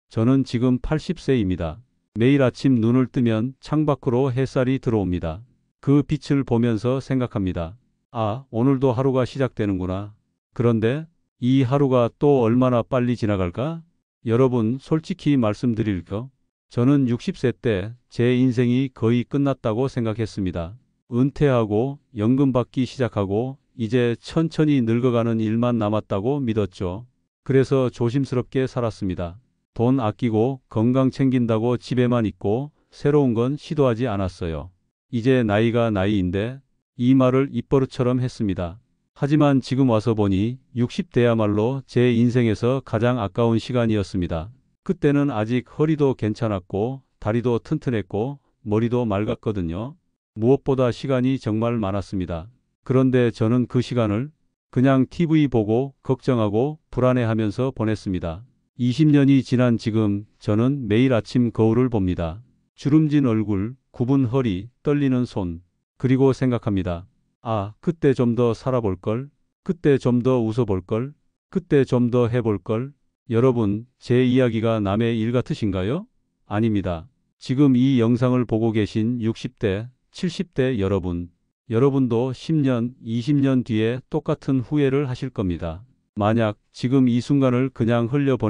저는 지금 80세입니다. 매일 아침 눈을 뜨면 창밖으로 햇살이 들어옵니다. 그 빛을 보면서 생각합니다. 아, 오늘도 하루가 시작되는구나. 그런데 이 하루가 또 얼마나 빨리 지나갈까? 여러분, 솔직히 말씀드릴게요. 저는 60세 때 제 인생이 거의 끝났다고 생각했습니다. 은퇴하고 연금 받기 시작하고 이제 천천히 늙어가는 일만 남았다고 믿었죠. 그래서 조심스럽게 살았습니다. 돈 아끼고 건강 챙긴다고 집에만 있고 새로운 건 시도하지 않았어요. 이제 나이가 나이인데 이 말을 입버릇처럼 했습니다. 하지만 지금 와서 보니 60대야말로 제 인생에서 가장 아까운 시간이었습니다. 그때는 아직 허리도 괜찮았고 다리도 튼튼했고 머리도 맑았거든요. 무엇보다 시간이 정말 많았습니다. 그런데 저는 그 시간을 그냥 TV 보고 걱정하고 불안해하면서 보냈습니다. 20년이 지난 지금 저는 매일 아침 거울을 봅니다. 주름진 얼굴, 굽은 허리, 떨리는 손. 그리고 생각합니다. 아, 그때 좀 더 살아볼걸? 그때 좀 더 웃어볼걸? 그때 좀 더 해볼걸? 여러분, 제 이야기가 남의 일 같으신가요? 아닙니다. 지금 이 영상을 보고 계신 60대, 70대 여러분, 여러분도 10년, 20년 뒤에 똑같은 후회를 하실 겁니다. 만약 지금 이 순간을 그냥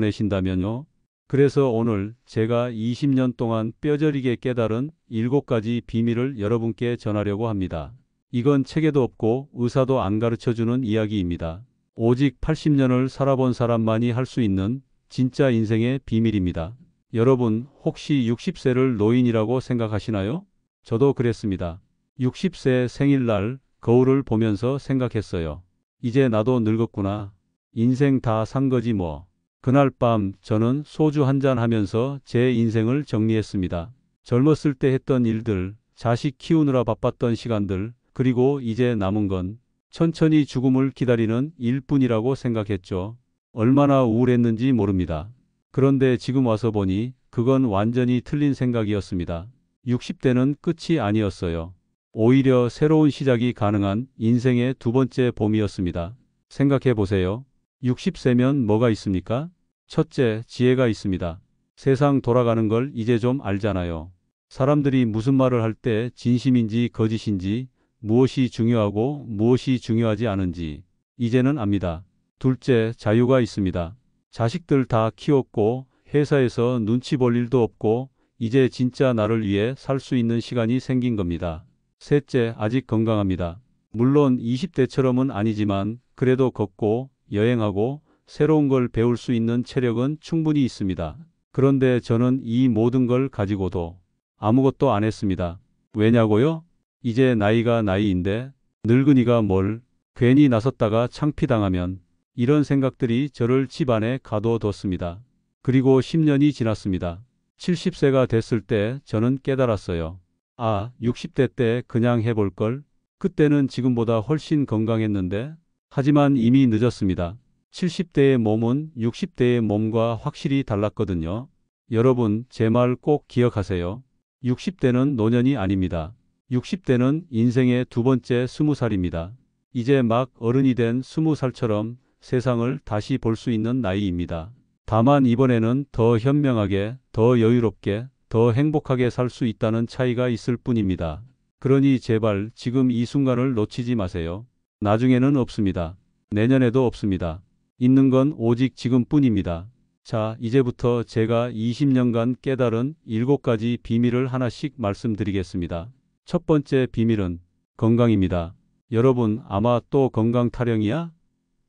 흘려보내신다면요. 그래서 오늘 제가 20년 동안 뼈저리게 깨달은 7가지 비밀을 여러분께 전하려고 합니다. 이건 책에도 없고 의사도 안 가르쳐주는 이야기입니다. 오직 80년을 살아본 사람만이 할 수 있는 진짜 인생의 비밀입니다. 여러분, 혹시 60세를 노인이라고 생각하시나요? 저도 그랬습니다. 60세 생일날 거울을 보면서 생각했어요. 이제 나도 늙었구나. 인생 다 산 거지 뭐. 그날 밤 저는 소주 한잔 하면서 제 인생을 정리했습니다. 젊었을 때 했던 일들, 자식 키우느라 바빴던 시간들, 그리고 이제 남은 건 천천히 죽음을 기다리는 일뿐이라고 생각했죠. 얼마나 우울했는지 모릅니다. 그런데 지금 와서 보니 그건 완전히 틀린 생각이었습니다. 60대는 끝이 아니었어요. 오히려 새로운 시작이 가능한 인생의 두 번째 봄이었습니다. 생각해 보세요. 60세면 뭐가 있습니까? 첫째, 지혜가 있습니다. 세상 돌아가는 걸 이제 좀 알잖아요. 사람들이 무슨 말을 할 때 진심인지 거짓인지, 무엇이 중요하고 무엇이 중요하지 않은지 이제는 압니다. 둘째, 자유가 있습니다. 자식들 다 키웠고 회사에서 눈치 볼 일도 없고 이제 진짜 나를 위해 살 수 있는 시간이 생긴 겁니다. 셋째, 아직 건강합니다. 물론 20대처럼은 아니지만 그래도 걷고 여행하고 새로운 걸 배울 수 있는 체력은 충분히 있습니다. 그런데 저는 이 모든 걸 가지고도 아무것도 안 했습니다. 왜냐고요? 이제 나이가 나이인데 늙은이가 뭘 괜히 나섰다가 창피당하면 이런 생각들이 저를 집안에 가둬뒀습니다. 그리고 10년이 지났습니다. 70세가 됐을 때 저는 깨달았어요. 아, 60대 때 그냥 해볼걸? 그때는 지금보다 훨씬 건강했는데 하지만 이미 늦었습니다. 70대의 몸은 60대의 몸과 확실히 달랐거든요. 여러분, 제 말 꼭 기억하세요. 60대는 노년이 아닙니다. 60대는 인생의 두 번째 20살입니다. 이제 막 어른이 된 20살처럼 세상을 다시 볼 수 있는 나이입니다. 다만 이번에는 더 현명하게, 더 여유롭게, 더 행복하게 살 수 있다는 차이가 있을 뿐입니다. 그러니 제발 지금 이 순간을 놓치지 마세요. 나중에는 없습니다. 내년에도 없습니다. 있는 건 오직 지금뿐입니다. 자, 이제부터 제가 20년간 깨달은 7가지 비밀을 하나씩 말씀드리겠습니다. 첫 번째 비밀은 건강입니다. 여러분, 아마 또 건강 타령이야?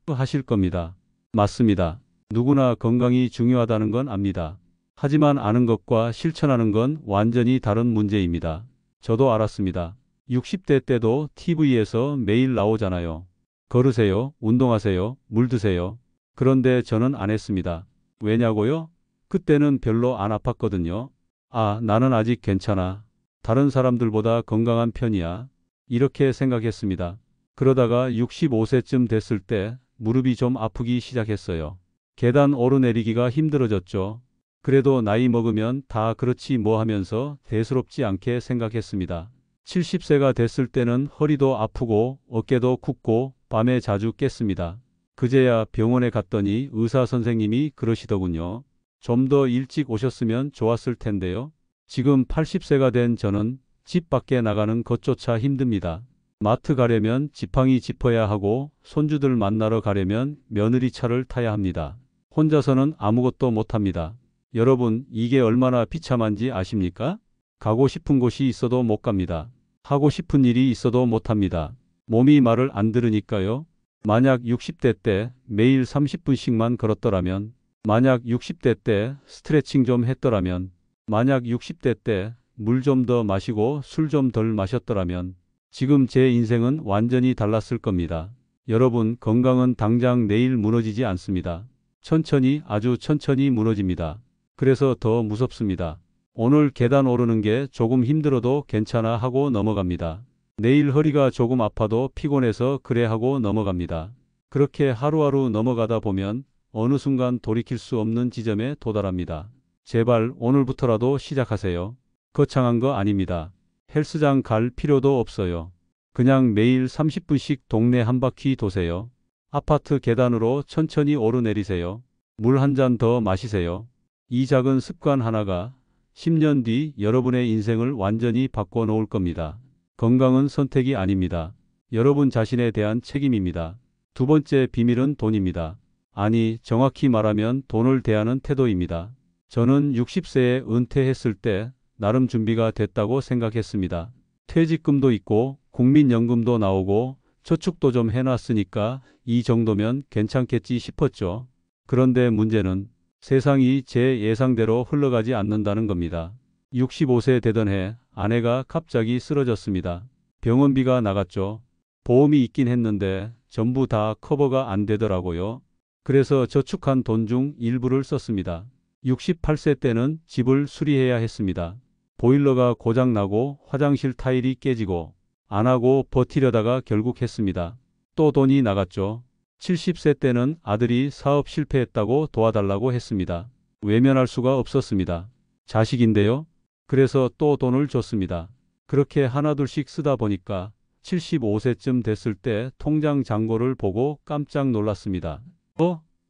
하실 겁니다. 맞습니다. 누구나 건강이 중요하다는 건 압니다. 하지만 아는 것과 실천하는 건 완전히 다른 문제입니다. 저도 알았습니다. 60대 때도 TV에서 매일 나오잖아요. 걸으세요, 운동하세요, 물 드세요. 그런데 저는 안 했습니다. 왜냐고요? 그때는 별로 안 아팠거든요. 아, 나는 아직 괜찮아. 다른 사람들보다 건강한 편이야. 이렇게 생각했습니다. 그러다가 65세쯤 됐을 때 무릎이 좀 아프기 시작했어요. 계단 오르내리기가 힘들어졌죠. 그래도 나이 먹으면 다 그렇지 뭐 하면서 대수롭지 않게 생각했습니다. 70세가 됐을 때는 허리도 아프고 어깨도 굽고 밤에 자주 깼습니다. 그제야 병원에 갔더니 의사 선생님이 그러시더군요. 좀 더 일찍 오셨으면 좋았을 텐데요. 지금 80세가 된 저는 집 밖에 나가는 것조차 힘듭니다. 마트 가려면 지팡이 짚어야 하고 손주들 만나러 가려면 며느리 차를 타야 합니다. 혼자서는 아무것도 못합니다. 여러분, 이게 얼마나 비참한지 아십니까? 가고 싶은 곳이 있어도 못 갑니다. 하고 싶은 일이 있어도 못합니다. 몸이 말을 안 들으니까요. 만약 60대 때 매일 30분씩만 걸었더라면, 만약 60대 때 스트레칭 좀 했더라면, 만약 60대 때 물 좀 더 마시고 술 좀 덜 마셨더라면, 지금 제 인생은 완전히 달랐을 겁니다. 여러분, 건강은 당장 내일 무너지지 않습니다. 천천히, 아주 천천히 무너집니다. 그래서 더 무섭습니다. 오늘 계단 오르는 게 조금 힘들어도 괜찮아 하고 넘어갑니다. 내일 허리가 조금 아파도 피곤해서 그래 하고 넘어갑니다. 그렇게 하루하루 넘어가다 보면 어느 순간 돌이킬 수 없는 지점에 도달합니다. 제발 오늘부터라도 시작하세요. 거창한 거 아닙니다. 헬스장 갈 필요도 없어요. 그냥 매일 30분씩 동네 한 바퀴 도세요. 아파트 계단으로 천천히 오르내리세요. 물 한 잔 더 마시세요. 이 작은 습관 하나가 10년 뒤 여러분의 인생을 완전히 바꿔놓을 겁니다. 건강은 선택이 아닙니다. 여러분 자신에 대한 책임입니다. 두 번째 비밀은 돈입니다. 아니, 정확히 말하면 돈을 대하는 태도입니다. 저는 60세에 은퇴했을 때 나름 준비가 됐다고 생각했습니다. 퇴직금도 있고 국민연금도 나오고 저축도 좀 해놨으니까 이 정도면 괜찮겠지 싶었죠. 그런데 문제는 세상이 제 예상대로 흘러가지 않는다는 겁니다. 65세 되던 해 아내가 갑자기 쓰러졌습니다. 병원비가 나갔죠. 보험이 있긴 했는데 전부 다 커버가 안 되더라고요. 그래서 저축한 돈 중 일부를 썼습니다. 68세 때는 집을 수리해야 했습니다. 보일러가 고장나고 화장실 타일이 깨지고 안 하고 버티려다가 결국 했습니다. 또 돈이 나갔죠. 70세 때는 아들이 사업 실패했다고 도와달라고 했습니다. 외면할 수가 없었습니다. 자식인데요. 그래서 또 돈을 줬습니다. 그렇게 하나둘씩 쓰다 보니까 75세쯤 됐을 때 통장 잔고를 보고 깜짝 놀랐습니다.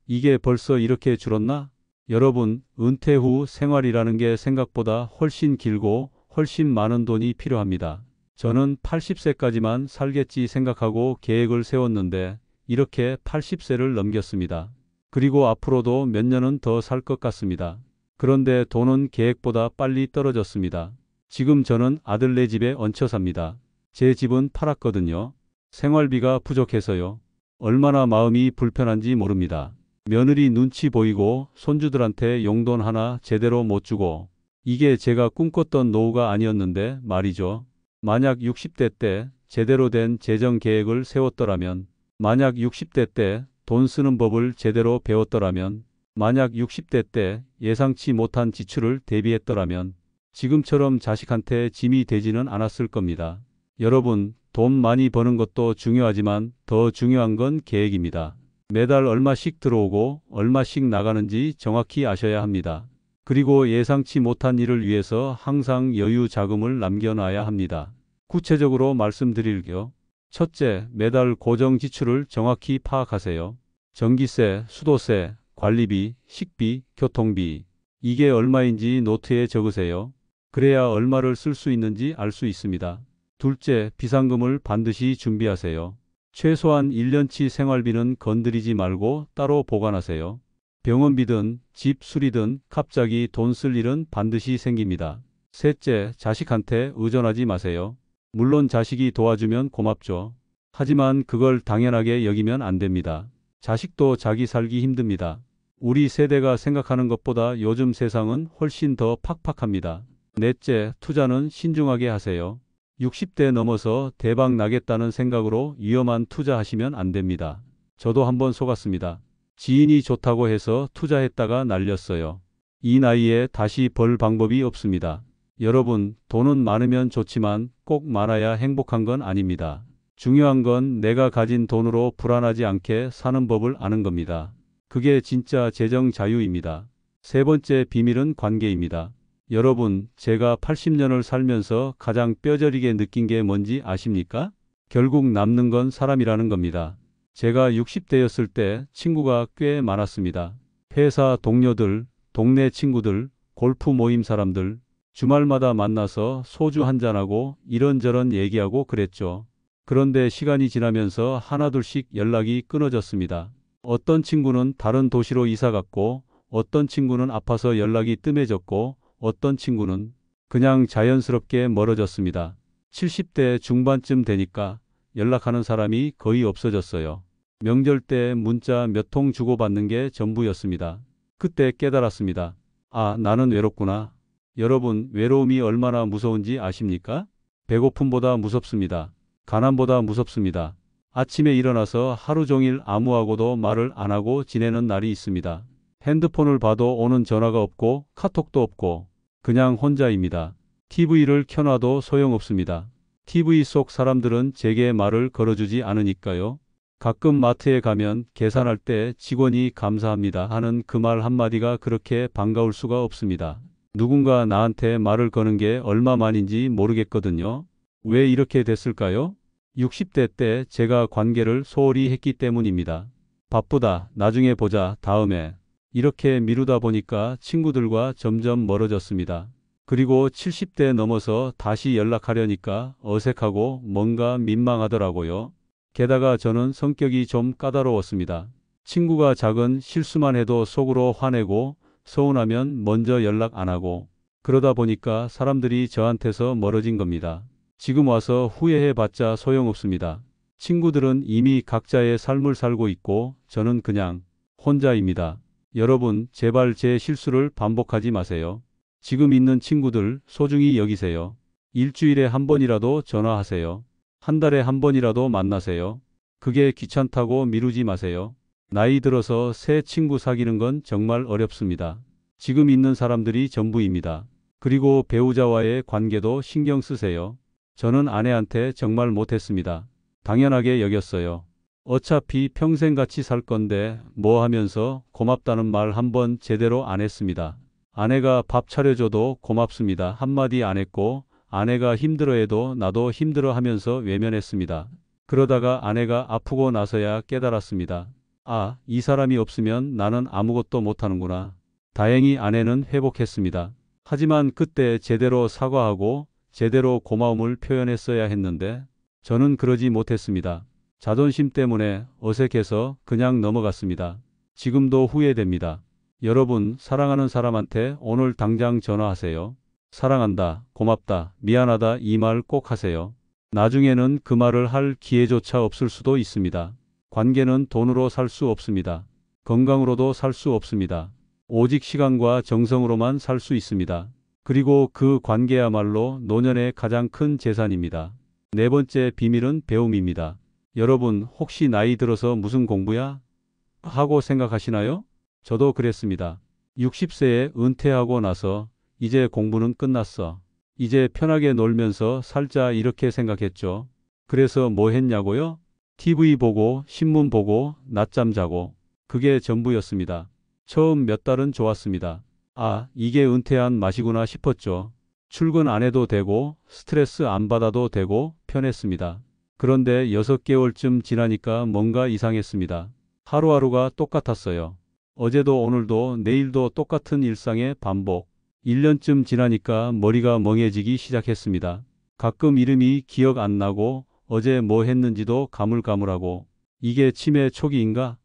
이게 벌써 이렇게 줄었나? 여러분, 은퇴 후 생활이라는 게 생각보다 훨씬 길고 훨씬 많은 돈이 필요합니다. 저는 80세까지만 살겠지 생각하고 계획을 세웠는데 이렇게 80세를 넘겼습니다. 그리고 앞으로도 몇 년은 더 살 것 같습니다. 그런데 돈은 계획보다 빨리 떨어졌습니다. 지금 저는 아들네 집에 얹혀 삽니다. 제 집은 팔았거든요. 생활비가 부족해서요. 얼마나 마음이 불편한지 모릅니다. 며느리 눈치 보이고 손주들한테 용돈 하나 제대로 못 주고 이게 제가 꿈꿨던 노후가 아니었는데 말이죠. 만약 60대 때 제대로 된 재정 계획을 세웠더라면, 만약 60대 때 돈 쓰는 법을 제대로 배웠더라면, 만약 60대 때 예상치 못한 지출을 대비했더라면 지금처럼 자식한테 짐이 되지는 않았을 겁니다. 여러분, 돈 많이 버는 것도 중요하지만 더 중요한 건 계획입니다. 매달 얼마씩 들어오고 얼마씩 나가는지 정확히 아셔야 합니다. 그리고 예상치 못한 일을 위해서 항상 여유 자금을 남겨놔야 합니다. 구체적으로 말씀드릴게요. 첫째, 매달 고정 지출을 정확히 파악하세요. 전기세, 수도세, 관리비, 식비, 교통비. 이게 얼마인지 노트에 적으세요. 그래야 얼마를 쓸 수 있는지 알 수 있습니다. 둘째, 비상금을 반드시 준비하세요. 최소한 1년치 생활비는 건드리지 말고 따로 보관하세요. 병원비든 집 수리든 갑자기 돈 쓸 일은 반드시 생깁니다. 셋째, 자식한테 의존하지 마세요. 물론 자식이 도와주면 고맙죠. 하지만 그걸 당연하게 여기면 안 됩니다. 자식도 자기 살기 힘듭니다. 우리 세대가 생각하는 것보다 요즘 세상은 훨씬 더 팍팍합니다. 넷째, 투자는 신중하게 하세요. 60대 넘어서 대박 나겠다는 생각으로 위험한 투자하시면 안 됩니다. 저도 한번 속았습니다. 지인이 좋다고 해서 투자했다가 날렸어요. 이 나이에 다시 벌 방법이 없습니다. 여러분, 돈은 많으면 좋지만 꼭 많아야 행복한 건 아닙니다. 중요한 건 내가 가진 돈으로 불안하지 않게 사는 법을 아는 겁니다. 그게 진짜 재정 자유입니다. 세 번째 비밀은 관계입니다. 여러분, 제가 80년을 살면서 가장 뼈저리게 느낀 게 뭔지 아십니까? 결국 남는 건 사람이라는 겁니다. 제가 60대였을 때 친구가 꽤 많았습니다. 회사 동료들, 동네 친구들, 골프 모임 사람들, 주말마다 만나서 소주 한잔하고 이런저런 얘기하고 그랬죠. 그런데 시간이 지나면서 하나둘씩 연락이 끊어졌습니다. 어떤 친구는 다른 도시로 이사 갔고, 어떤 친구는 아파서 연락이 뜸해졌고, 어떤 친구는 그냥 자연스럽게 멀어졌습니다. 70대 중반쯤 되니까 연락하는 사람이 거의 없어졌어요. 명절 때 문자 몇 통 주고받는 게 전부였습니다. 그때 깨달았습니다. 아, 나는 외롭구나. 여러분, 외로움이 얼마나 무서운지 아십니까? 배고픔보다 무섭습니다. 가난보다 무섭습니다. 아침에 일어나서 하루 종일 아무하고도 말을 안 하고 지내는 날이 있습니다. 핸드폰을 봐도 오는 전화가 없고 카톡도 없고 그냥 혼자입니다. TV를 켜놔도 소용없습니다. TV 속 사람들은 제게 말을 걸어주지 않으니까요. 가끔 마트에 가면 계산할 때 직원이 감사합니다 하는 그 말 한마디가 그렇게 반가울 수가 없습니다. 누군가 나한테 말을 거는 게 얼마만인지 모르겠거든요. 왜 이렇게 됐을까요? 60대 때 제가 관계를 소홀히 했기 때문입니다. 바쁘다, 나중에 보자, 다음에. 이렇게 미루다 보니까 친구들과 점점 멀어졌습니다. 그리고 70대 넘어서 다시 연락하려니까 어색하고 뭔가 민망하더라고요. 게다가 저는 성격이 좀 까다로웠습니다. 친구가 작은 실수만 해도 속으로 화내고 서운하면 먼저 연락 안 하고 그러다 보니까 사람들이 저한테서 멀어진 겁니다. 지금 와서 후회해봤자 소용없습니다. 친구들은 이미 각자의 삶을 살고 있고 저는 그냥 혼자입니다. 여러분, 제발 제 실수를 반복하지 마세요. 지금 있는 친구들 소중히 여기세요. 일주일에 한 번이라도 전화하세요. 한 달에 한 번이라도 만나세요. 그게 귀찮다고 미루지 마세요. 나이 들어서 새 친구 사귀는 건 정말 어렵습니다. 지금 있는 사람들이 전부입니다. 그리고 배우자와의 관계도 신경 쓰세요. 저는 아내한테 정말 못했습니다. 당연하게 여겼어요. 어차피 평생 같이 살 건데 뭐 하면서 고맙다는 말 한 번 제대로 안 했습니다. 아내가 밥 차려줘도 고맙습니다 한마디 안 했고 아내가 힘들어해도 나도 힘들어 하면서 외면했습니다. 그러다가 아내가 아프고 나서야 깨달았습니다. 아, 이 사람이 없으면 나는 아무것도 못하는구나. 다행히 아내는 회복했습니다. 하지만 그때 제대로 사과하고 제대로 고마움을 표현했어야 했는데 저는 그러지 못했습니다. 자존심 때문에 어색해서 그냥 넘어갔습니다. 지금도 후회됩니다. 여러분, 사랑하는 사람한테 오늘 당장 전화하세요. 사랑한다, 고맙다, 미안하다 이 말 꼭 하세요. 나중에는 그 말을 할 기회조차 없을 수도 있습니다. 관계는 돈으로 살 수 없습니다. 건강으로도 살 수 없습니다. 오직 시간과 정성으로만 살 수 있습니다. 그리고 그 관계야말로 노년의 가장 큰 재산입니다. 네 번째 비밀은 배움입니다. 여러분, 혹시 나이 들어서 무슨 공부야? 하고 생각하시나요? 저도 그랬습니다. 60세에 은퇴하고 나서 이제 공부는 끝났어. 이제 편하게 놀면서 살자 이렇게 생각했죠. 그래서 뭐 했냐고요? TV 보고 신문 보고 낮잠 자고 그게 전부였습니다. 처음 몇 달은 좋았습니다. 아, 이게 은퇴한 맛이구나 싶었죠. 출근 안 해도 되고 스트레스 안 받아도 되고 편했습니다. 그런데 6개월쯤 지나니까 뭔가 이상했습니다. 하루하루가 똑같았어요. 어제도 오늘도 내일도 똑같은 일상의 반복. 1년쯤 지나니까 머리가 멍해지기 시작했습니다. 가끔 이름이 기억 안 나고 어제 뭐 했는지도 가물가물하고 이게 치매 초기인가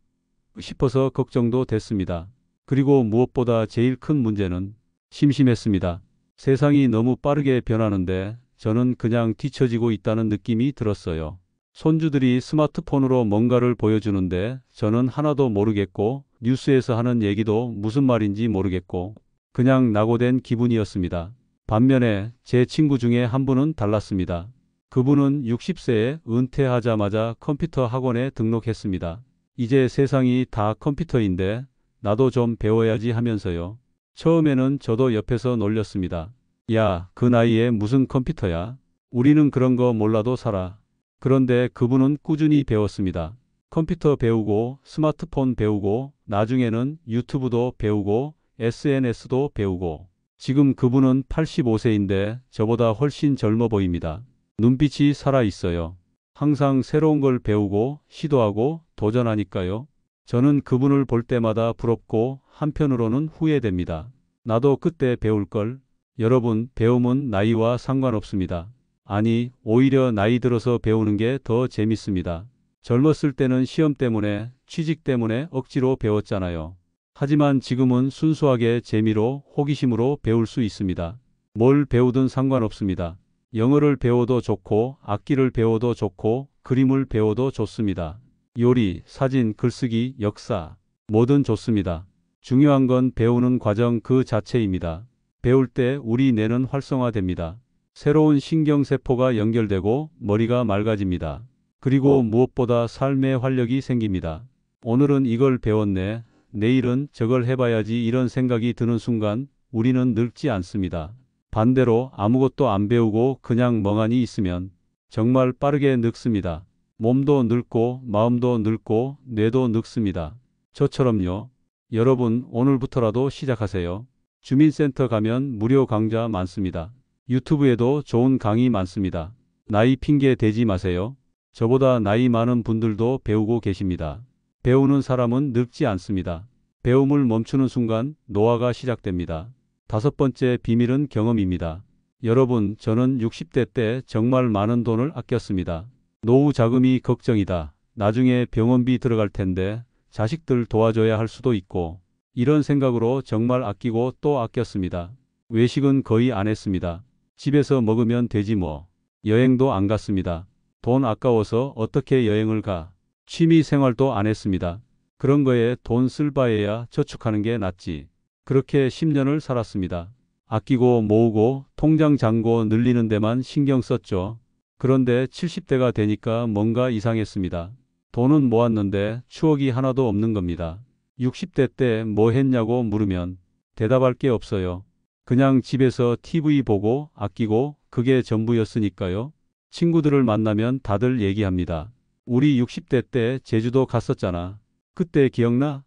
싶어서 걱정도 됐습니다. 그리고 무엇보다 제일 큰 문제는 심심했습니다. 세상이 너무 빠르게 변하는데 저는 그냥 뒤처지고 있다는 느낌이 들었어요. 손주들이 스마트폰으로 뭔가를 보여주는데 저는 하나도 모르겠고 뉴스에서 하는 얘기도 무슨 말인지 모르겠고 그냥 낙오된 기분이었습니다. 반면에 제 친구 중에 한 분은 달랐습니다. 그분은 60세에 은퇴하자마자 컴퓨터 학원에 등록했습니다. 이제 세상이 다 컴퓨터인데 나도 좀 배워야지 하면서요. 처음에는 저도 옆에서 놀렸습니다. 야, 그 나이에 무슨 컴퓨터야? 우리는 그런 거 몰라도 살아. 그런데 그분은 꾸준히 배웠습니다. 컴퓨터 배우고 스마트폰 배우고 나중에는 유튜브도 배우고 SNS도 배우고 지금 그분은 85세인데 저보다 훨씬 젊어 보입니다. 눈빛이 살아 있어요. 항상 새로운 걸 배우고 시도하고 도전하니까요. 저는 그분을 볼 때마다 부럽고 한편으로는 후회됩니다. 나도 그때 배울 걸. 여러분, 배움은 나이와 상관없습니다. 아니, 오히려 나이 들어서 배우는 게 더 재밌습니다. 젊었을 때는 시험 때문에, 취직 때문에 억지로 배웠잖아요. 하지만 지금은 순수하게 재미로, 호기심으로 배울 수 있습니다. 뭘 배우든 상관없습니다. 영어를 배워도 좋고, 악기를 배워도 좋고, 그림을 배워도 좋습니다. 요리, 사진, 글쓰기, 역사, 뭐든 좋습니다. 중요한 건 배우는 과정 그 자체입니다. 배울 때 우리 뇌는 활성화됩니다. 새로운 신경세포가 연결되고 머리가 맑아집니다. 그리고 무엇보다 삶의 활력이 생깁니다. 오늘은 이걸 배웠네. 내일은 저걸 해봐야지 이런 생각이 드는 순간 우리는 늙지 않습니다. 반대로 아무것도 안 배우고 그냥 멍하니 있으면 정말 빠르게 늙습니다. 몸도 늙고 마음도 늙고 뇌도 늙습니다. 저처럼요. 여러분 오늘부터라도 시작하세요. 주민센터 가면 무료 강좌 많습니다. 유튜브에도 좋은 강의 많습니다. 나이 핑계 대지 마세요. 저보다 나이 많은 분들도 배우고 계십니다. 배우는 사람은 늙지 않습니다. 배움을 멈추는 순간 노화가 시작됩니다. 5번째 비밀은 경험입니다. 여러분, 저는 60대 때 정말 많은 돈을 아꼈습니다. 노후 자금이 걱정이다. 나중에 병원비 들어갈 텐데 자식들 도와줘야 할 수도 있고 이런 생각으로 정말 아끼고 또 아꼈습니다. 외식은 거의 안 했습니다. 집에서 먹으면 되지 뭐. 여행도 안 갔습니다. 돈 아까워서 어떻게 여행을 가. 취미 생활도 안 했습니다. 그런 거에 돈 쓸 바에야 저축하는 게 낫지. 그렇게 10년을 살았습니다. 아끼고 모으고 통장 잔고 늘리는 데만 신경 썼죠. 그런데 70대가 되니까 뭔가 이상했습니다. 돈은 모았는데 추억이 하나도 없는 겁니다. 60대 때 뭐 했냐고 물으면 대답할 게 없어요. 그냥 집에서 TV 보고 아끼고 그게 전부였으니까요. 친구들을 만나면 다들 얘기합니다. 우리 60대 때 제주도 갔었잖아. 그때 기억나?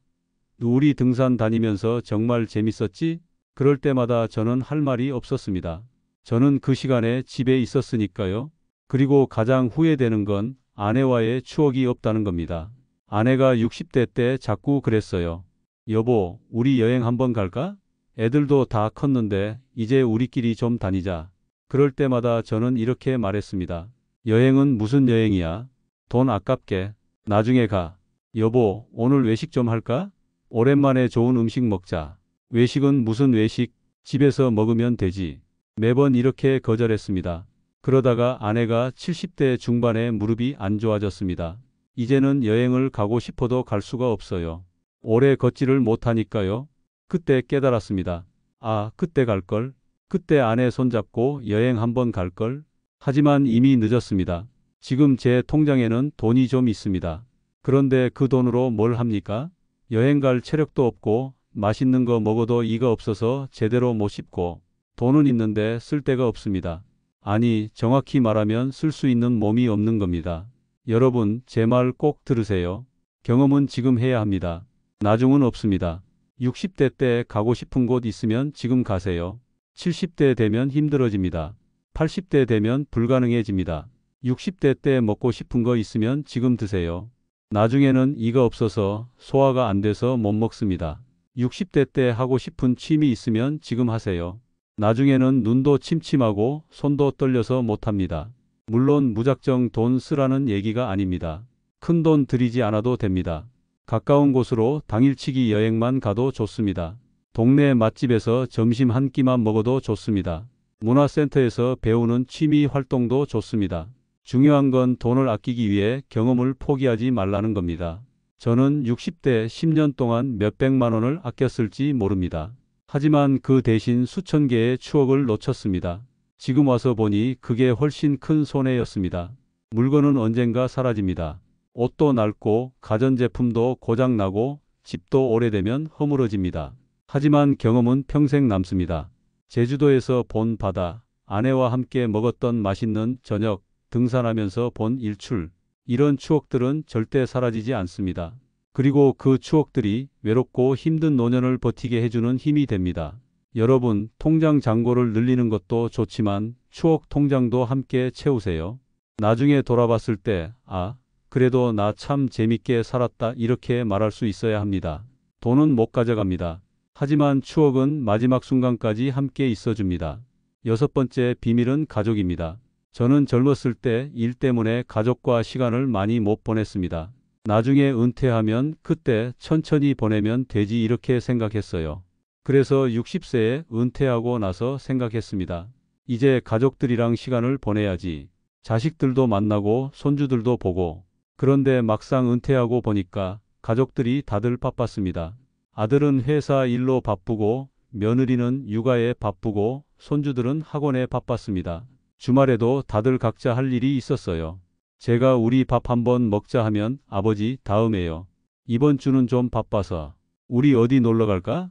우리 등산 다니면서 정말 재밌었지? 그럴 때마다 저는 할 말이 없었습니다. 저는 그 시간에 집에 있었으니까요. 그리고 가장 후회되는 건 아내와의 추억이 없다는 겁니다. 아내가 60대 때 자꾸 그랬어요. 여보, 우리 여행 한번 갈까? 애들도 다 컸는데 이제 우리끼리 좀 다니자. 그럴 때마다 저는 이렇게 말했습니다. 여행은 무슨 여행이야? 돈 아깝게. 나중에 가. 여보, 오늘 외식 좀 할까? 오랜만에 좋은 음식 먹자. 외식은 무슨 외식? 집에서 먹으면 되지. 매번 이렇게 거절했습니다. 그러다가 아내가 70대 중반에 무릎이 안 좋아졌습니다. 이제는 여행을 가고 싶어도 갈 수가 없어요. 오래 걷지를 못하니까요. 그때 깨달았습니다. 아, 그때 갈걸. 그때 아내 손잡고 여행 한번 갈걸. 하지만 이미 늦었습니다. 지금 제 통장에는 돈이 좀 있습니다. 그런데 그 돈으로 뭘 합니까? 여행 갈 체력도 없고 맛있는 거 먹어도 이가 없어서 제대로 못 씹고 돈은 있는데 쓸 데가 없습니다. 아니, 정확히 말하면 쓸 수 있는 몸이 없는 겁니다. 여러분, 제 말 꼭 들으세요. 경험은 지금 해야 합니다. 나중은 없습니다. 60대 때 가고 싶은 곳 있으면 지금 가세요. 70대 되면 힘들어집니다. 80대 되면 불가능해집니다. 60대 때 먹고 싶은 거 있으면 지금 드세요. 나중에는 이가 없어서 소화가 안 돼서 못 먹습니다. 60대 때 하고 싶은 취미 있으면 지금 하세요. 나중에는 눈도 침침하고 손도 떨려서 못합니다. 물론 무작정 돈 쓰라는 얘기가 아닙니다. 큰 돈 들이지 않아도 됩니다. 가까운 곳으로 당일치기 여행만 가도 좋습니다. 동네 맛집에서 점심 한 끼만 먹어도 좋습니다. 문화센터에서 배우는 취미 활동도 좋습니다. 중요한 건 돈을 아끼기 위해 경험을 포기하지 말라는 겁니다. 저는 60대 10년 동안 몇백만 원을 아꼈을지 모릅니다. 하지만 그 대신 수천 개의 추억을 놓쳤습니다. 지금 와서 보니 그게 훨씬 큰 손해였습니다. 물건은 언젠가 사라집니다. 옷도 낡고 가전제품도 고장나고 집도 오래되면 허물어집니다. 하지만 경험은 평생 남습니다. 제주도에서 본 바다, 아내와 함께 먹었던 맛있는 저녁, 등산하면서 본 일출, 이런 추억들은 절대 사라지지 않습니다. 그리고 그 추억들이 외롭고 힘든 노년을 버티게 해주는 힘이 됩니다. 여러분, 통장 잔고를 늘리는 것도 좋지만 추억 통장도 함께 채우세요. 나중에 돌아봤을 때, 아, 그래도 나 참 재밌게 살았다 이렇게 말할 수 있어야 합니다. 돈은 못 가져갑니다. 하지만 추억은 마지막 순간까지 함께 있어줍니다. 여섯 번째 비밀은 가족입니다. 저는 젊었을 때 일 때문에 가족과 시간을 많이 못 보냈습니다. 나중에 은퇴하면 그때 천천히 보내면 되지 이렇게 생각했어요. 그래서 60세에 은퇴하고 나서 생각했습니다. 이제 가족들이랑 시간을 보내야지. 자식들도 만나고 손주들도 보고. 그런데 막상 은퇴하고 보니까 가족들이 다들 바빴습니다. 아들은 회사 일로 바쁘고 며느리는 육아에 바쁘고 손주들은 학원에 바빴습니다. 주말에도 다들 각자 할 일이 있었어요. 제가 우리 밥 한번 먹자 하면 아버지 다음에요. 이번 주는 좀 바빠서. 우리 어디 놀러 갈까?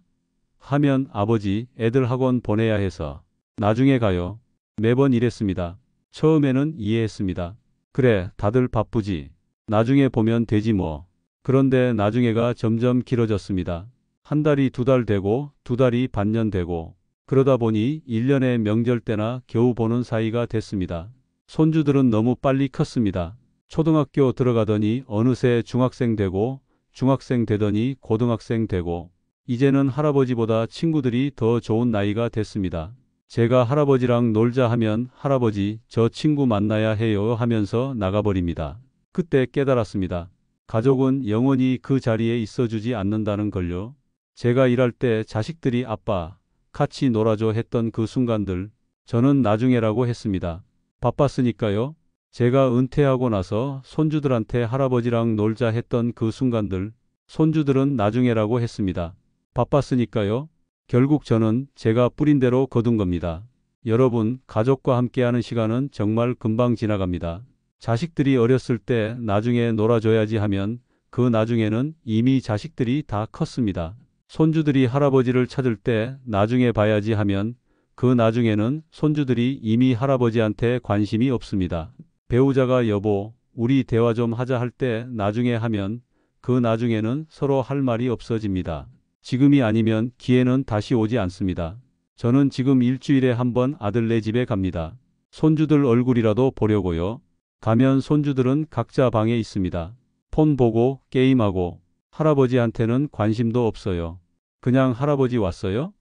하면 아버지 애들 학원 보내야 해서. 나중에 가요. 매번 이랬습니다. 처음에는 이해했습니다. 그래, 다들 바쁘지. 나중에 보면 되지 뭐. 그런데 나중에가 점점 길어졌습니다. 한 달이 두 달 되고 두 달이 반년 되고 그러다 보니 1년에 명절 때나 겨우 보는 사이가 됐습니다. 손주들은 너무 빨리 컸습니다. 초등학교 들어가더니 어느새 중학생 되고 중학생 되더니 고등학생 되고 이제는 할아버지보다 친구들이 더 좋은 나이가 됐습니다. 제가 할아버지랑 놀자 하면 할아버지 저 친구 만나야 해요 하면서 나가버립니다. 그때 깨달았습니다. 가족은 영원히 그 자리에 있어주지 않는다는 걸요. 제가 일할 때 자식들이 아빠 같이 놀아줘 했던 그 순간들 저는 나중에라고 했습니다. 바빴으니까요. 제가 은퇴하고 나서 손주들한테 할아버지랑 놀자 했던 그 순간들 손주들은 나중에라고 했습니다. 바빴으니까요. 결국 저는 제가 뿌린 대로 거둔 겁니다. 여러분, 가족과 함께하는 시간은 정말 금방 지나갑니다. 자식들이 어렸을 때 나중에 놀아줘야지 하면 그 나중에는 이미 자식들이 다 컸습니다. 손주들이 할아버지를 찾을 때 나중에 봐야지 하면 그 나중에는 손주들이 이미 할아버지한테 관심이 없습니다. 배우자가 여보, 우리 대화 좀 하자 할 때 나중에 하면 그 나중에는 서로 할 말이 없어집니다. 지금이 아니면 기회는 다시 오지 않습니다. 저는 지금 일주일에 한 번 아들네 집에 갑니다. 손주들 얼굴이라도 보려고요. 가면 손주들은 각자 방에 있습니다. 폰 보고 게임하고 할아버지한테는 관심도 없어요. 그냥 할아버지 왔어요?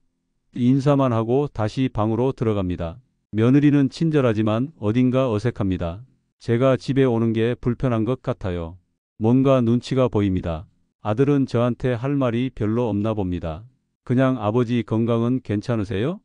인사만 하고 다시 방으로 들어갑니다. 며느리는 친절하지만 어딘가 어색합니다. 제가 집에 오는 게 불편한 것 같아요. 뭔가 눈치가 보입니다. 아들은 저한테 할 말이 별로 없나 봅니다. 그냥 아버지 건강은 괜찮으세요?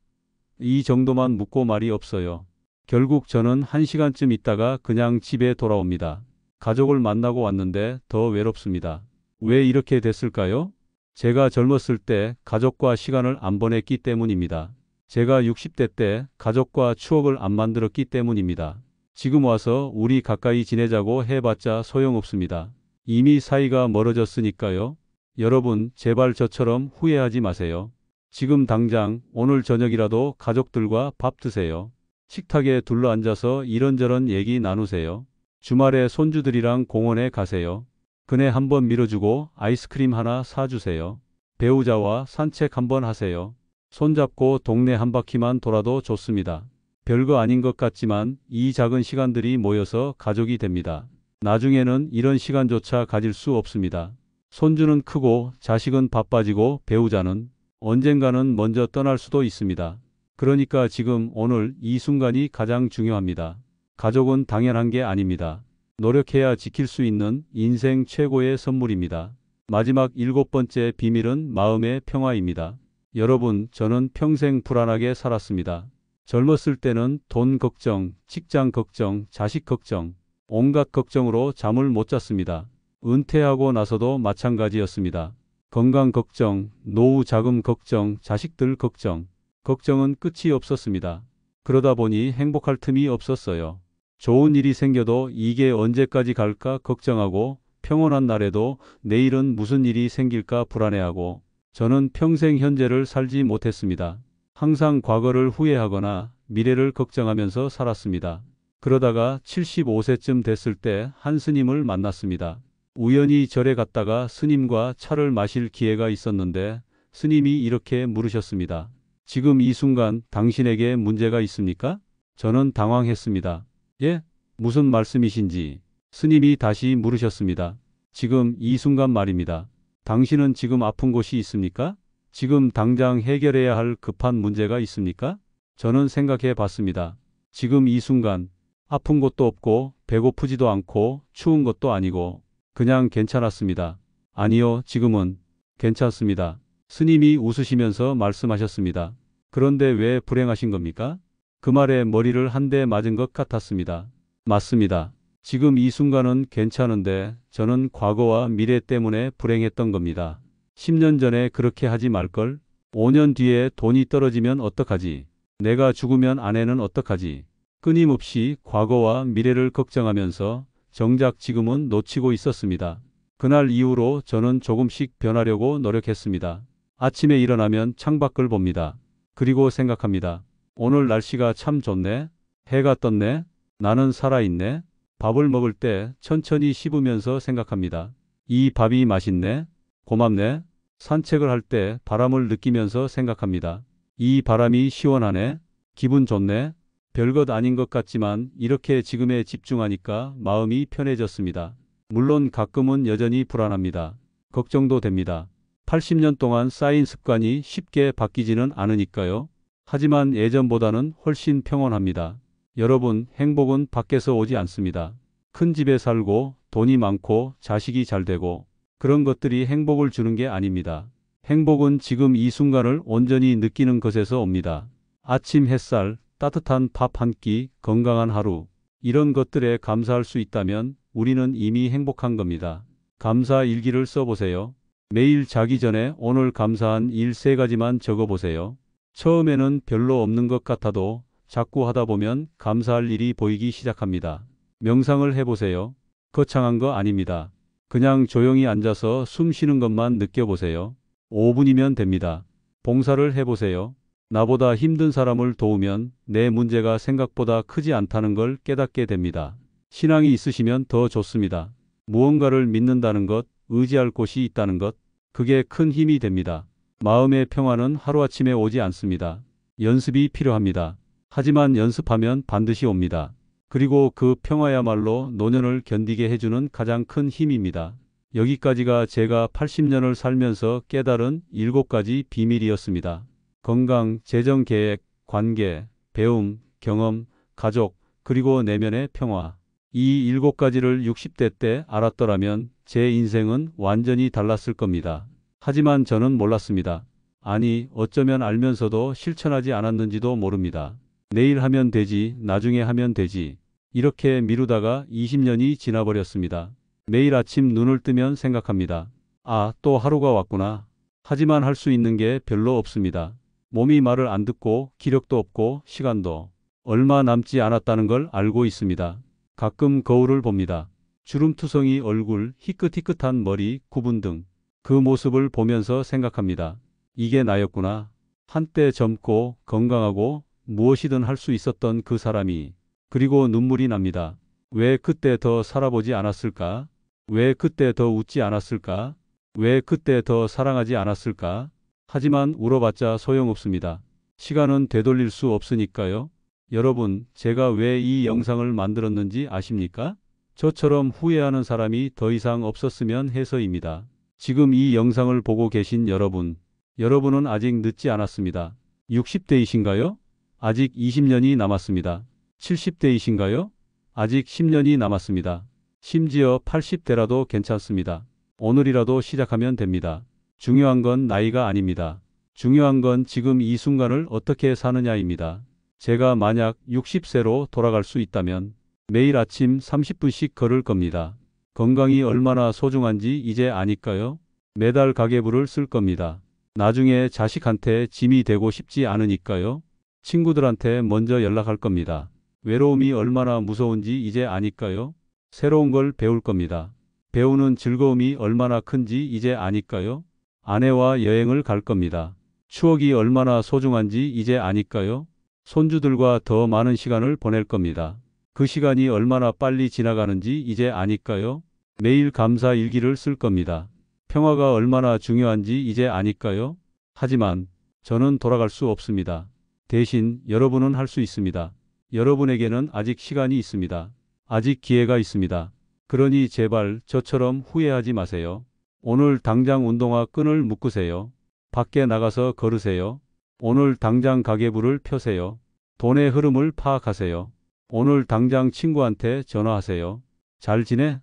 이 정도만 묻고 말이 없어요. 결국 저는 1시간쯤 있다가 그냥 집에 돌아옵니다. 가족을 만나고 왔는데 더 외롭습니다. 왜 이렇게 됐을까요? 제가 젊었을 때 가족과 시간을 안 보냈기 때문입니다. 제가 60대 때 가족과 추억을 안 만들었기 때문입니다. 지금 와서 우리 가까이 지내자고 해봤자 소용없습니다. 이미 사이가 멀어졌으니까요. 여러분, 제발 저처럼 후회하지 마세요. 지금 당장 오늘 저녁이라도 가족들과 밥 드세요. 식탁에 둘러앉아서 이런저런 얘기 나누세요. 주말에 손주들이랑 공원에 가세요. 그네 한번 밀어주고 아이스크림 하나 사주세요. 배우자와 산책 한번 하세요. 손잡고 동네 한 바퀴만 돌아도 좋습니다. 별거 아닌 것 같지만 이 작은 시간들이 모여서 가족이 됩니다. 나중에는 이런 시간조차 가질 수 없습니다. 손주는 크고 자식은 바빠지고 배우자는 언젠가는 먼저 떠날 수도 있습니다. 그러니까 지금 오늘 이 순간이 가장 중요합니다. 가족은 당연한 게 아닙니다. 노력해야 지킬 수 있는 인생 최고의 선물입니다. 마지막 7번째 비밀은 마음의 평화입니다. 여러분, 저는 평생 불안하게 살았습니다. 젊었을 때는 돈 걱정, 직장 걱정, 자식 걱정, 온갖 걱정으로 잠을 못 잤습니다. 은퇴하고 나서도 마찬가지였습니다. 건강 걱정, 노후 자금 걱정, 자식들 걱정. 걱정은 끝이 없었습니다. 그러다 보니 행복할 틈이 없었어요. 좋은 일이 생겨도 이게 언제까지 갈까 걱정하고 평온한 날에도 내일은 무슨 일이 생길까 불안해하고 저는 평생 현재를 살지 못했습니다. 항상 과거를 후회하거나 미래를 걱정하면서 살았습니다. 그러다가 75세쯤 됐을 때 한 스님을 만났습니다. 우연히 절에 갔다가 스님과 차를 마실 기회가 있었는데 스님이 이렇게 물으셨습니다. 지금 이 순간 당신에게 문제가 있습니까? 저는 당황했습니다. 예? 무슨 말씀이신지. 스님이 다시 물으셨습니다. 지금 이 순간 말입니다. 당신은 지금 아픈 곳이 있습니까? 지금 당장 해결해야 할 급한 문제가 있습니까? 저는 생각해 봤습니다. 지금 이 순간 아픈 것도 없고 배고프지도 않고 추운 것도 아니고 그냥 괜찮았습니다. 아니요, 지금은 괜찮습니다. 스님이 웃으시면서 말씀하셨습니다. 그런데 왜 불행하신 겁니까? 그 말에 머리를 한 대 맞은 것 같았습니다. 맞습니다. 지금 이 순간은 괜찮은데 저는 과거와 미래 때문에 불행했던 겁니다. 10년 전에 그렇게 하지 말걸? 5년 뒤에 돈이 떨어지면 어떡하지? 내가 죽으면 아내는 어떡하지? 끊임없이 과거와 미래를 걱정하면서 정작 지금은 놓치고 있었습니다. 그날 이후로 저는 조금씩 변하려고 노력했습니다. 아침에 일어나면 창밖을 봅니다. 그리고 생각합니다. 오늘 날씨가 참 좋네. 해가 떴네. 나는 살아있네. 밥을 먹을 때 천천히 씹으면서 생각합니다. 이 밥이 맛있네. 고맙네. 산책을 할 때 바람을 느끼면서 생각합니다. 이 바람이 시원하네. 기분 좋네. 별것 아닌 것 같지만 이렇게 지금에 집중하니까 마음이 편해졌습니다. 물론 가끔은 여전히 불안합니다. 걱정도 됩니다. 80년 동안 쌓인 습관이 쉽게 바뀌지는 않으니까요. 하지만 예전보다는 훨씬 평온합니다. 여러분, 행복은 밖에서 오지 않습니다. 큰 집에 살고 돈이 많고 자식이 잘 되고 그런 것들이 행복을 주는 게 아닙니다. 행복은 지금 이 순간을 온전히 느끼는 것에서 옵니다. 아침 햇살, 따뜻한 밥 한 끼, 건강한 하루, 이런 것들에 감사할 수 있다면 우리는 이미 행복한 겁니다. 감사 일기를 써보세요. 매일 자기 전에 오늘 감사한 일 3가지만 적어보세요. 처음에는 별로 없는 것 같아도 자꾸 하다 보면 감사할 일이 보이기 시작합니다. 명상을 해보세요. 거창한 거 아닙니다. 그냥 조용히 앉아서 숨 쉬는 것만 느껴보세요. 5분이면 됩니다. 봉사를 해보세요. 나보다 힘든 사람을 도우면 내 문제가 생각보다 크지 않다는 걸 깨닫게 됩니다. 신앙이 있으시면 더 좋습니다. 무언가를 믿는다는 것, 의지할 곳이 있다는 것, 그게 큰 힘이 됩니다. 마음의 평화는 하루아침에 오지 않습니다. 연습이 필요합니다. 하지만 연습하면 반드시 옵니다. 그리고 그 평화야말로 노년을 견디게 해주는 가장 큰 힘입니다. 여기까지가 제가 80년을 살면서 깨달은 7가지 비밀이었습니다. 건강, 재정 계획, 관계, 배움, 경험, 가족, 그리고 내면의 평화. 이 7가지를 60대 때 알았더라면 제 인생은 완전히 달랐을 겁니다. 하지만 저는 몰랐습니다. 아니, 어쩌면 알면서도 실천하지 않았는지도 모릅니다. 내일 하면 되지, 나중에 하면 되지. 이렇게 미루다가 20년이 지나버렸습니다. 매일 아침 눈을 뜨면 생각합니다. 아, 또 하루가 왔구나. 하지만 할 수 있는 게 별로 없습니다. 몸이 말을 안 듣고 기력도 없고 시간도 얼마 남지 않았다는 걸 알고 있습니다. 가끔 거울을 봅니다. 주름투성이 얼굴, 희끗희끗한 머리, 구분 등 그 모습을 보면서 생각합니다. 이게 나였구나. 한때 젊고 건강하고 무엇이든 할 수 있었던 그 사람이. 그리고 눈물이 납니다. 왜 그때 더 살아보지 않았을까? 왜 그때 더 웃지 않았을까? 왜 그때 더 사랑하지 않았을까? 하지만 울어봤자 소용없습니다. 시간은 되돌릴 수 없으니까요. 여러분, 제가 왜 이 영상을 만들었는지 아십니까? 저처럼 후회하는 사람이 더 이상 없었으면 해서입니다. 지금 이 영상을 보고 계신 여러분은 아직 늦지 않았습니다. 60대이신가요? 아직 20년이 남았습니다. 70대이신가요? 아직 10년이 남았습니다. 심지어 80대라도 괜찮습니다. 오늘이라도 시작하면 됩니다. 중요한 건 나이가 아닙니다. 중요한 건 지금 이 순간을 어떻게 사느냐입니다. 제가 만약 60세로 돌아갈 수 있다면 매일 아침 30분씩 걸을 겁니다. 건강이 얼마나 소중한지 이제 아니까요? 매달 가계부를 쓸 겁니다. 나중에 자식한테 짐이 되고 싶지 않으니까요. 친구들한테 먼저 연락할 겁니다. 외로움이 얼마나 무서운지 이제 아니까요? 새로운 걸 배울 겁니다. 배우는 즐거움이 얼마나 큰지 이제 아니까요? 아내와 여행을 갈 겁니다. 추억이 얼마나 소중한지 이제 아니까요? 손주들과 더 많은 시간을 보낼 겁니다. 그 시간이 얼마나 빨리 지나가는지 이제 아니까요? 매일 감사 일기를 쓸 겁니다. 평화가 얼마나 중요한지 이제 아니까요? 하지만 저는 돌아갈 수 없습니다. 대신 여러분은 할 수 있습니다. 여러분에게는 아직 시간이 있습니다. 아직 기회가 있습니다. 그러니 제발 저처럼 후회하지 마세요. 오늘 당장 운동화 끈을 묶으세요. 밖에 나가서 걸으세요. 오늘 당장 가계부를 펴세요. 돈의 흐름을 파악하세요. 오늘 당장 친구한테 전화하세요. 잘 지내?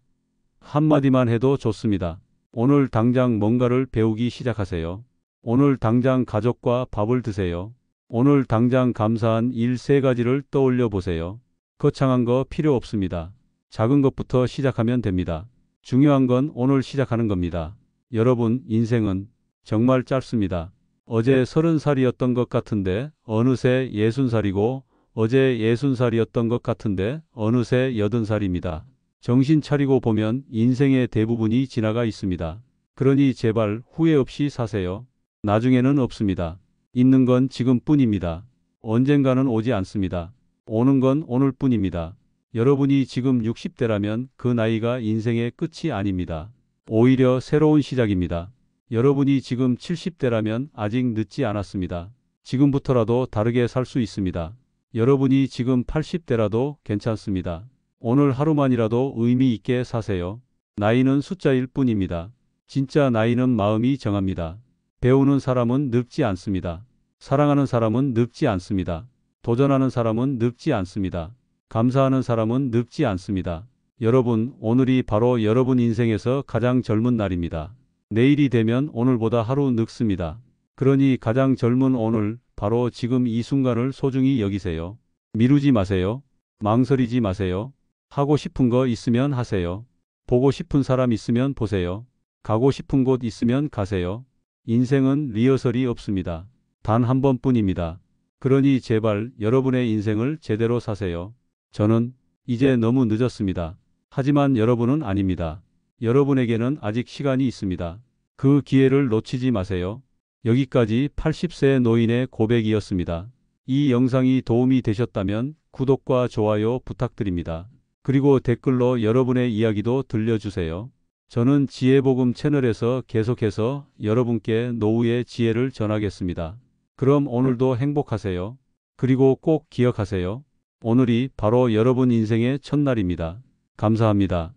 한마디만 해도 좋습니다. 오늘 당장 뭔가를 배우기 시작하세요. 오늘 당장 가족과 밥을 드세요. 오늘 당장 감사한 일 3가지를 떠올려 보세요. 거창한 거 필요 없습니다. 작은 것부터 시작하면 됩니다. 중요한 건 오늘 시작하는 겁니다. 여러분, 인생은 정말 짧습니다. 어제 30살이었던 것 같은데 어느새 60살이고, 어제 60살이었던 것 같은데 어느새 80살입니다. 정신 차리고 보면 인생의 대부분이 지나가 있습니다. 그러니 제발 후회 없이 사세요. 나중에는 없습니다. 있는 건 지금뿐입니다. 언젠가는 오지 않습니다. 오는 건 오늘뿐입니다. 여러분이 지금 60대라면 그 나이가 인생의 끝이 아닙니다. 오히려 새로운 시작입니다. 여러분이 지금 70대라면 아직 늦지 않았습니다. 지금부터라도 다르게 살 수 있습니다. 여러분이 지금 80대라도 괜찮습니다. 오늘 하루만이라도 의미 있게 사세요. 나이는 숫자일 뿐입니다. 진짜 나이는 마음이 정합니다. 배우는 사람은 늙지 않습니다. 사랑하는 사람은 늙지 않습니다. 도전하는 사람은 늙지 않습니다. 감사하는 사람은 늙지 않습니다. 여러분, 오늘이 바로 여러분 인생에서 가장 젊은 날입니다. 내일이 되면 오늘보다 하루 늙습니다. 그러니 가장 젊은 오늘, 바로 지금 이 순간을 소중히 여기세요. 미루지 마세요. 망설이지 마세요. 하고 싶은 거 있으면 하세요. 보고 싶은 사람 있으면 보세요. 가고 싶은 곳 있으면 가세요. 인생은 리허설이 없습니다. 단 한 번뿐입니다. 그러니 제발 여러분의 인생을 제대로 사세요. 저는 이제 너무 늦었습니다. 하지만 여러분은 아닙니다. 여러분에게는 아직 시간이 있습니다. 그 기회를 놓치지 마세요. 여기까지 80세 노인의 고백이었습니다. 이 영상이 도움이 되셨다면 구독과 좋아요 부탁드립니다. 그리고 댓글로 여러분의 이야기도 들려주세요. 저는 지혜복음 채널에서 계속해서 여러분께 노후의 지혜를 전하겠습니다. 그럼 오늘도 행복하세요. 그리고 꼭 기억하세요. 오늘이 바로 여러분 인생의 첫날입니다. 감사합니다.